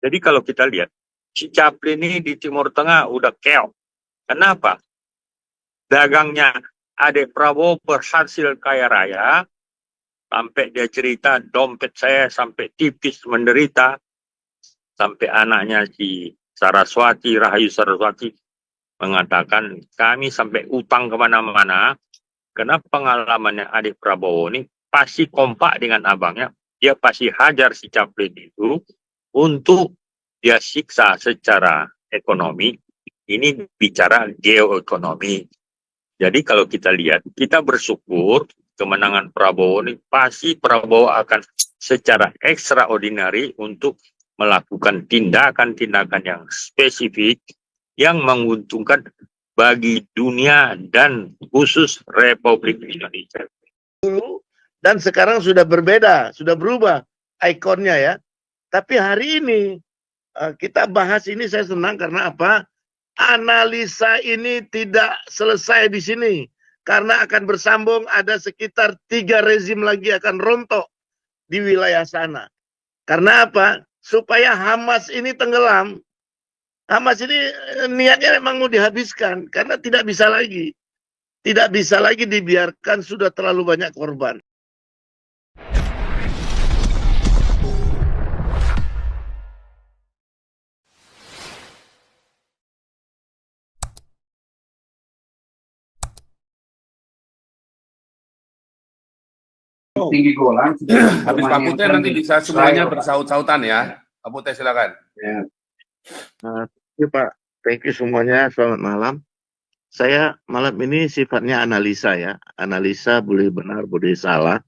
Jadi kalau kita lihat, si Capli ini di Timur Tengah udah keok. Kenapa? Dagangnya adik Prabowo berhasil kaya raya, sampai dia cerita dompet saya sampai tipis menderita, sampai anaknya si Saraswati, Rahayu Saraswati mengatakan kami sampai utang kemana-mana, karena pengalamannya adik Prabowo ini pasti kompak dengan abangnya, dia pasti hajar si Capli itu untuk dia siksa secara ekonomi. Ini bicara geoekonomi. Jadi kalau kita lihat, kita bersyukur kemenangan Prabowo ini pasti Prabowo akan secara extraordinary untuk melakukan tindakan-tindakan yang spesifik yang menguntungkan bagi dunia dan khusus Republik Indonesia. Dan sekarang sudah berbeda, sudah berubah ikonnya ya. Tapi hari ini kita bahas ini, saya senang karena apa? Analisa ini tidak selesai di sini. Karena akan bersambung, ada sekitar 3 rezim lagi akan rontok di wilayah sana. Karena apa? Supaya Hamas ini tenggelam. Hamas ini niatnya memang mau dihabiskan. Karena tidak bisa lagi. Tidak bisa lagi dibiarkan, sudah terlalu banyak korban. Tinggi Golan. Habis Pak Putih nanti bisa semuanya bersaut-sautan ya. Pak Putih silakan. Ya. Pak, thank you semuanya. Selamat malam. Saya malam ini sifatnya analisa ya. Analisa boleh benar, boleh salah.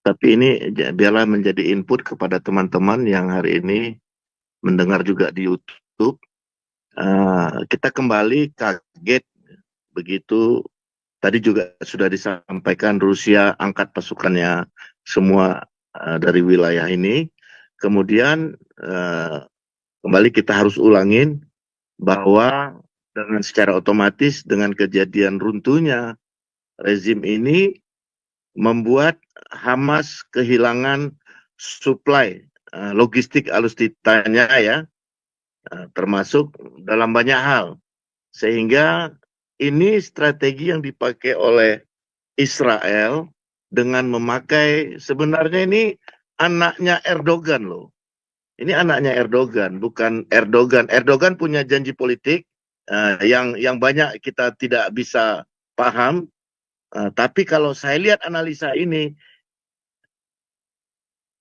Tapi ini biarlah menjadi input kepada teman-teman yang hari ini mendengar juga di YouTube. Kita kembali kaget begitu. Tadi juga sudah disampaikan Rusia angkat pasukannya semua dari wilayah ini. Kemudian kembali kita harus ulangin bahwa dengan secara otomatis dengan kejadian runtuhnya rezim ini membuat Hamas kehilangan suplai logistik alustitanya ya, termasuk dalam banyak hal. Sehingga ini strategi yang dipakai oleh Israel dengan memakai, sebenarnya ini anaknya Erdogan loh. Ini anaknya Erdogan, bukan Erdogan. Erdogan punya janji politik yang banyak kita tidak bisa paham. Tapi kalau saya lihat analisa ini,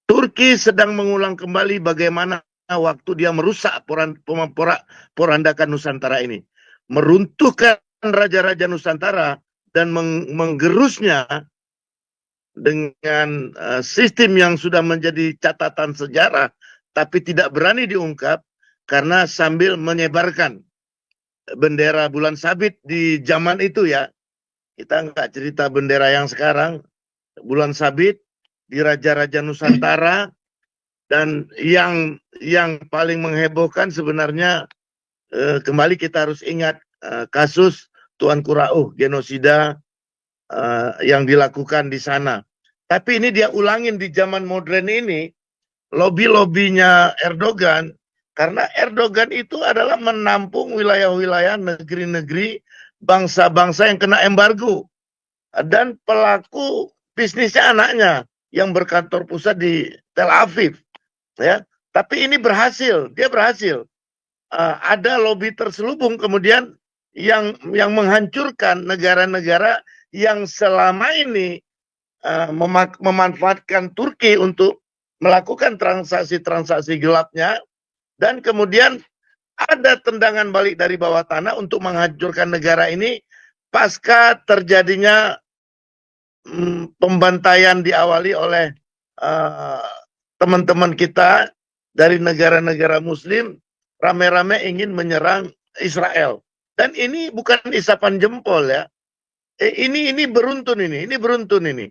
Turki sedang mengulang kembali bagaimana waktu dia merusak porandakan Nusantara ini. Meruntuhkan raja-raja Nusantara dan menggerusnya dengan sistem yang sudah menjadi catatan sejarah tapi tidak berani diungkap karena sambil menyebarkan bendera bulan sabit di zaman itu ya. Kita nggak cerita bendera yang sekarang, bulan sabit di raja-raja Nusantara. Dan yang paling menghebohkan sebenarnya kembali kita harus ingat kasus Tuanku Rauh, genosida yang dilakukan di sana. Tapi ini dia ulangin di zaman modern ini, lobby-lobbynya Erdogan, karena Erdogan itu adalah menampung wilayah-wilayah, negeri-negeri, bangsa-bangsa yang kena embargo. Dan pelaku bisnisnya anaknya yang berkantor pusat di Tel Aviv. Ya, tapi ini berhasil, dia berhasil. Ada lobby terselubung kemudian yang menghancurkan negara-negara yang selama ini memanfaatkan Turki untuk melakukan transaksi-transaksi gelapnya, dan kemudian ada tendangan balik dari bawah tanah untuk menghancurkan negara ini pasca terjadinya pembantaian diawali oleh teman-teman kita dari negara-negara Muslim rame-rame ingin menyerang Israel. Dan ini bukan isapan jempol ya. Ini beruntun ini beruntun ini.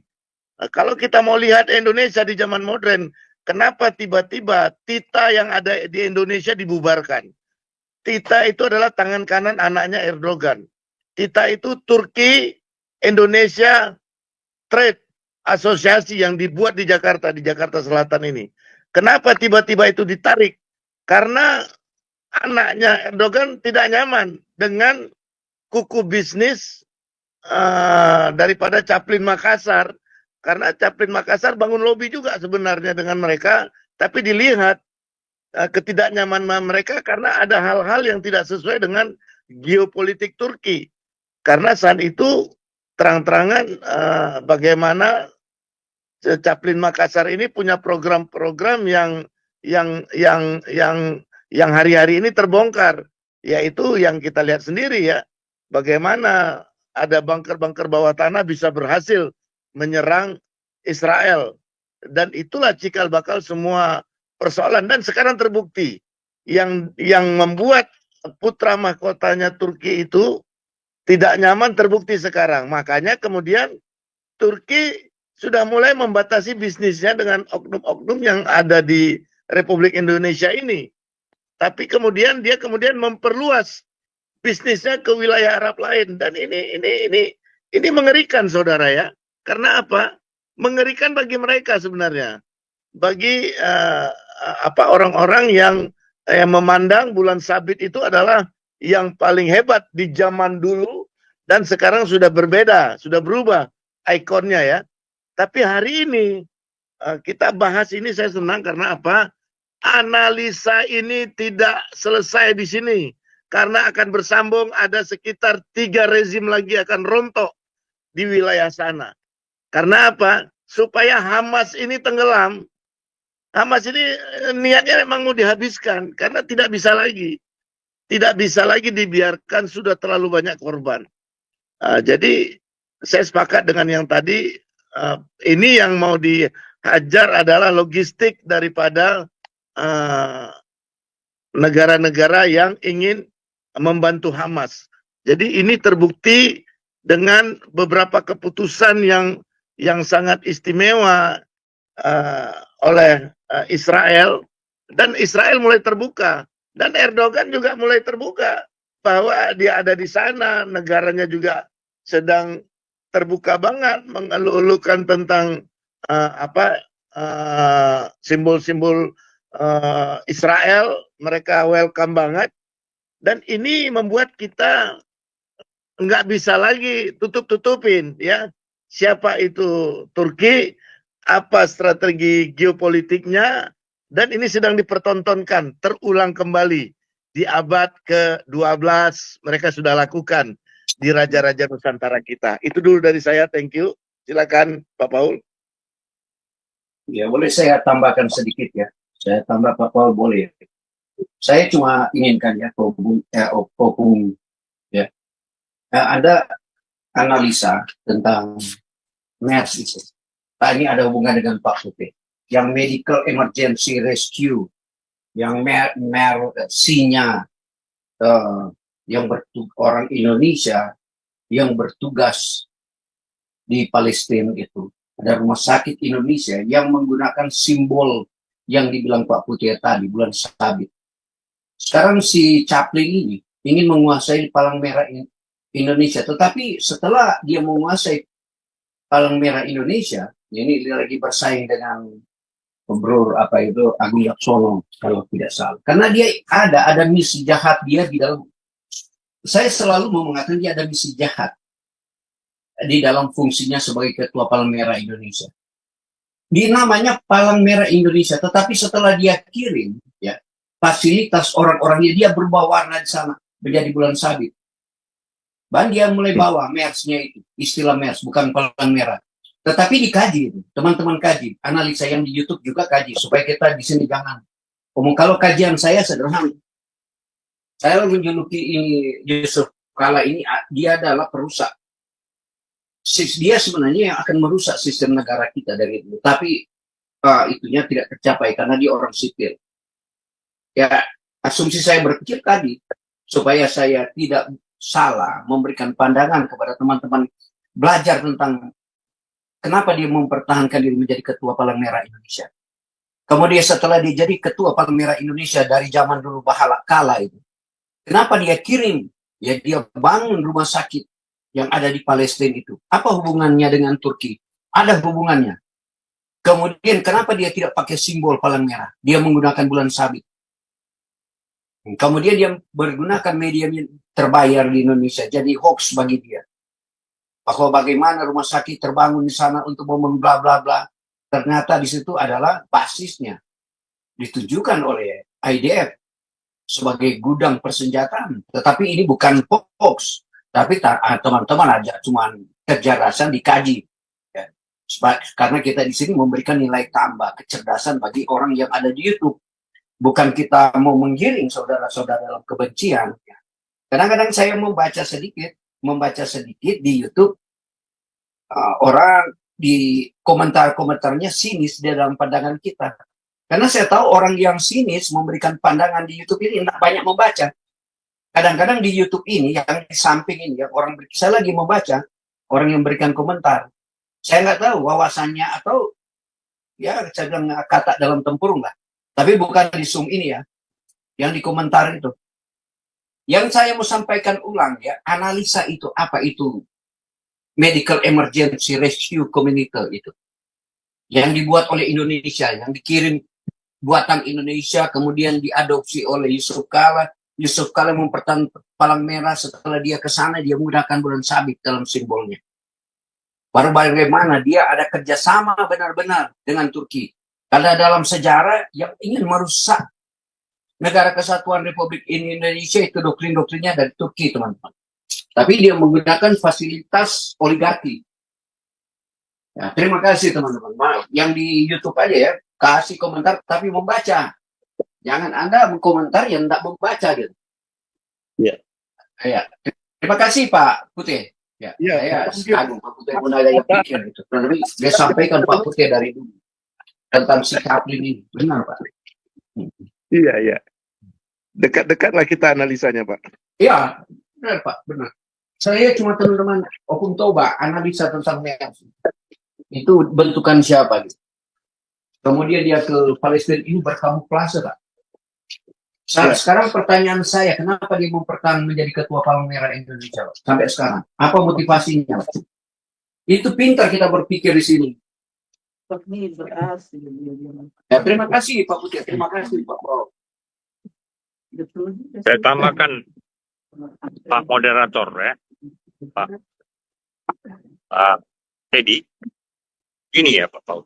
Nah, kalau kita mau lihat Indonesia di zaman modern, kenapa tiba-tiba Tita yang ada di Indonesia dibubarkan? Tita itu adalah tangan kanan anaknya Erdogan. Tita itu Turki Indonesia Trade Asosiasi yang dibuat di Jakarta Selatan ini. Kenapa tiba-tiba itu ditarik karena anaknya Erdogan tidak nyaman dengan kuku bisnis daripada Caplin Makassar, karena Caplin Makassar bangun lobby juga sebenarnya dengan mereka, tapi dilihat ketidaknyamanan mereka karena ada hal-hal yang tidak sesuai dengan geopolitik Turki. Karena saat itu terang-terangan bagaimana Caplin Makassar ini punya program-program yang hari-hari ini terbongkar, yaitu yang kita lihat sendiri ya, bagaimana ada bunker-bunker bawah tanah bisa berhasil menyerang Israel, dan itulah cikal bakal semua persoalan. Dan sekarang terbukti yang membuat putra mahkotanya Turki itu tidak nyaman terbukti sekarang. Makanya kemudian Turki sudah mulai membatasi bisnisnya dengan oknum-oknum yang ada di Republik Indonesia ini. Tapi kemudian dia memperluas bisnisnya ke wilayah Arab lain, dan ini mengerikan saudara ya. Karena apa? Mengerikan bagi mereka sebenarnya. Bagi orang-orang yang memandang bulan sabit itu adalah yang paling hebat di zaman dulu, dan sekarang sudah berbeda, sudah berubah ikonnya ya. Tapi hari ini kita bahas ini, saya senang karena apa? Analisa ini tidak selesai di sini, karena akan bersambung, ada sekitar 3 rezim lagi akan rontok di wilayah sana. Karena apa? Supaya Hamas ini tenggelam. Hamas ini niatnya memang mau dihabiskan, karena tidak bisa lagi dibiarkan, sudah terlalu banyak korban. Jadi saya sepakat dengan yang tadi, ini yang mau dihajar adalah logistik daripada negara-negara yang ingin membantu Hamas. Jadi ini terbukti dengan beberapa keputusan yang sangat istimewa oleh Israel, dan Israel mulai terbuka, dan Erdogan juga mulai terbuka bahwa dia ada di sana, negaranya juga sedang terbuka banget mengeluh-elukan tentang simbol-simbol Israel, mereka welcome banget, dan ini membuat kita nggak bisa lagi tutup-tutupin ya siapa itu Turki, apa strategi geopolitiknya, dan ini sedang dipertontonkan, terulang kembali di abad ke-12 mereka sudah lakukan di raja-raja Nusantara kita. Itu dulu dari saya, thank you. Silakan Pak Paul. Ya, boleh saya tambahkan sedikit ya. Saya tambah Pak Paul, boleh. Saya cuma inginkan ya, ada analisa tentang MERS itu. Pak, ini ada hubungan dengan Pak Putih. Yang Medical Emergency Rescue, yang MERC-nya, yang orang Indonesia yang bertugas di Palestina itu. Ada rumah sakit Indonesia yang menggunakan simbol yang dibilang Pak Putih tadi, bulan sabit. Sekarang si Caplin ini ingin menguasai Palang Merah Indonesia, tetapi setelah dia menguasai Palang Merah Indonesia, ini dia lagi bersaing dengan Bro Agung Laksono kalau tidak salah. Karena dia ada misi jahat dia di dalam. Saya selalu mau mengatakan dia ada misi jahat di dalam fungsinya sebagai Ketua Palang Merah Indonesia. Dia namanya Palang Merah Indonesia, tetapi setelah dia kirim ya fasilitas orang-orangnya, dia berubah warna di sana menjadi bulan sabit. Bahkan dia mulai bawa MERS-nya itu, istilah MERS, bukan Palang Merah. Tetapi dikaji, teman-teman kaji, analisa yang di YouTube juga kaji, supaya kita di sini jangan ngomong. Kalau kajian saya sederhana, saya menjuluki ini Yusuf Kala ini, dia adalah perusak. Dia sebenarnya yang akan merusak sistem negara kita dari itu, tapi itunya tidak tercapai karena dia orang sipil. Ya, asumsi saya berpikir tadi, supaya saya tidak salah memberikan pandangan kepada teman-teman belajar tentang kenapa dia mempertahankan diri menjadi Ketua Palang Merah Indonesia. Kemudian setelah dia jadi Ketua Palang Merah Indonesia dari zaman dulu Bahala Kala itu, kenapa dia kirim, ya dia bangun rumah sakit yang ada di Palestina itu. Apa hubungannya dengan Turki? Ada hubungannya. Kemudian kenapa dia tidak pakai simbol Palang Merah? Dia menggunakan bulan sabit. Kemudian dia menggunakan media terbayar di Indonesia jadi hoax bagi dia. Bahwa bagaimana rumah sakit terbangun di sana untuk ngomong bla bla bla. Ternyata di situ adalah basisnya ditujukan oleh IDF sebagai gudang persenjataan. Tetapi ini bukan hoax. Tapi teman-teman aja cuman kecerdasan dikaji. Ya. Karena kita di sini memberikan nilai tambah kecerdasan bagi orang yang ada di YouTube. Bukan kita mau menggiring saudara-saudara dalam kebencian. Kadang-kadang saya membaca sedikit di YouTube, orang di komentar-komentarnya sinis di dalam pandangan kita. Karena saya tahu orang yang sinis memberikan pandangan di YouTube ini tidak banyak membaca. Kadang-kadang di YouTube ini, yang di samping ini, yang saya lagi membaca, orang yang memberikan komentar. Saya nggak tahu wawasannya atau, ya saya bilang kata dalam tempurung lah. Tapi bukan di Zoom ini ya, yang di komentar itu. Yang saya mau sampaikan ulang ya, analisa itu apa itu Medical Emergency Rescue Communique itu. Yang dibuat oleh Indonesia, yang dikirim buatan Indonesia, kemudian diadopsi oleh Yusuf Kala. Yusuf Kala mempertahankan palang merah, setelah dia ke sana, dia menggunakan bulan sabit dalam simbolnya. Baru bagaimana dia ada kerjasama benar-benar dengan Turki. Karena dalam sejarah yang ingin merusak negara kesatuan Republik Indonesia itu doktrin-doktrinnya dari Turki, teman-teman. Tapi dia menggunakan fasilitas oligarki. Ya, terima kasih teman-teman. Maaf, yang di YouTube aja ya, kasih komentar tapi membaca. Jangan Anda mengkomentar yang tidak membaca gitu. Ya. Ya. Terima kasih Pak Putih. Ya, saya kagum Pak Putih pun ada yang pikir gitu. Tapi dia sampaikan Pak Putih dari dulu tentang si Chaplin ini. Benar Pak. Iya, iya. Dekat-dekatlah kita analisanya, Pak. Iya, benar Pak, benar. Saya cuma teman-teman Opung Toba analisa tentang MERS. Itu bentukan siapa gitu. Kemudian dia ke Palestina ini berkamuflase Pak. Sekarang pertanyaan saya, kenapa dia mempertahankan menjadi ketua Palang Merah Indonesia Pak? Sampai sekarang? Apa motivasinya Pak? Itu pintar kita berpikir di sini. Ya, terima kasih Pak Putih, terima kasih Pak Prof. Saya tambahkan Pak Moderator ya, Pak Teddy. Ini ya Pak Paul.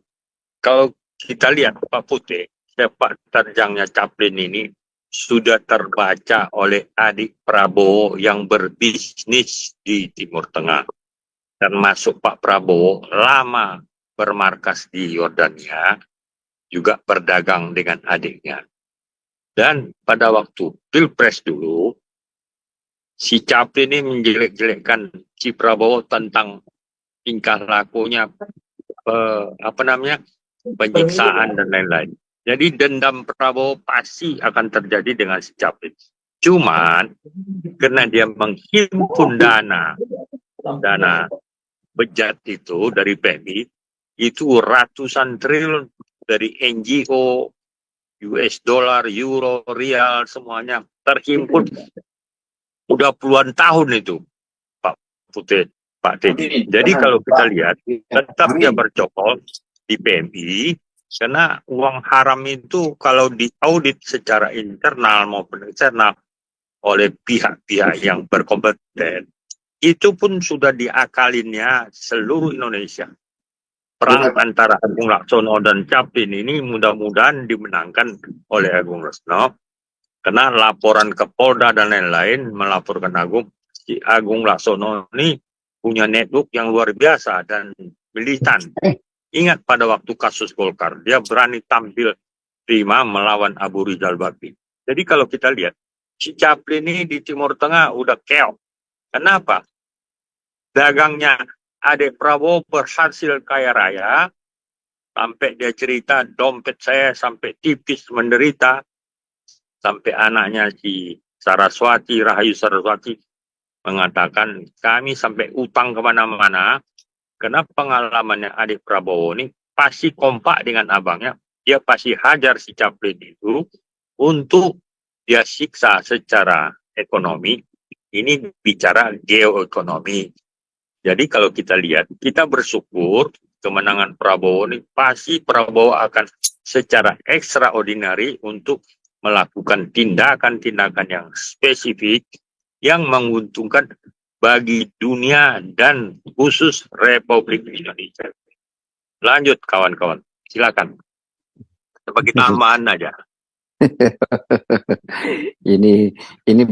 Kalau kita lihat Pak Putih, sepak terjangnya Chaplin ini sudah terbaca oleh adik Prabowo yang berbisnis di Timur Tengah. Termasuk Pak Prabowo lama bermarkas di Yordania, juga berdagang dengan adiknya. Dan pada waktu Pilpres dulu, si Chaplin ini menjelek-jelekkan si Prabowo tentang tingkah lakunya, penyiksaan dan lain-lain. Jadi dendam Prabowo pasti akan terjadi dengan si Chaplin. Cuman karena dia menghimpun dana bejat itu dari PMI, itu ratusan triliun dari NGO, US dollar, euro, rial, semuanya terhimpun udah puluhan tahun itu, Pak Putih, Pak Teddy. Jadi kalau kita lihat, tetap dia bercokol di PMI, karena uang haram itu kalau diaudit secara internal maupun eksternal oleh pihak-pihak yang berkompeten, itu pun sudah diakalinnya seluruh Indonesia. Perang antara Agung Laksono dan Chaplin ini mudah-mudahan dimenangkan oleh Agung Laksono, karena laporan ke Polda dan lain-lain melaporkan si Agung Laksono ini punya network yang luar biasa dan militan. Ingat pada waktu kasus Golkar, dia berani tampil prima melawan Abu Rizal Bakri. Jadi kalau kita lihat, si Chaplin ini di Timur Tengah udah keok. Kenapa? Dagangnya adik Prabowo berhasil kaya raya, sampai dia cerita dompet saya sampai tipis menderita, sampai anaknya si Saraswati, Rahayu Saraswati mengatakan kami sampai utang kemana-mana, karena pengalamannya adik Prabowo ini pasti kompak dengan abangnya, dia pasti hajar si Chaplin itu untuk dia siksa secara ekonomi. Ini bicara geoekonomi. Jadi kalau kita lihat, kita bersyukur kemenangan Prabowo ini pasti Prabowo akan secara ekstraordinari untuk melakukan tindakan-tindakan yang spesifik yang menguntungkan bagi dunia dan khusus Republik Indonesia. Lanjut kawan-kawan, silakan. Sebagai tambahan aja. Ini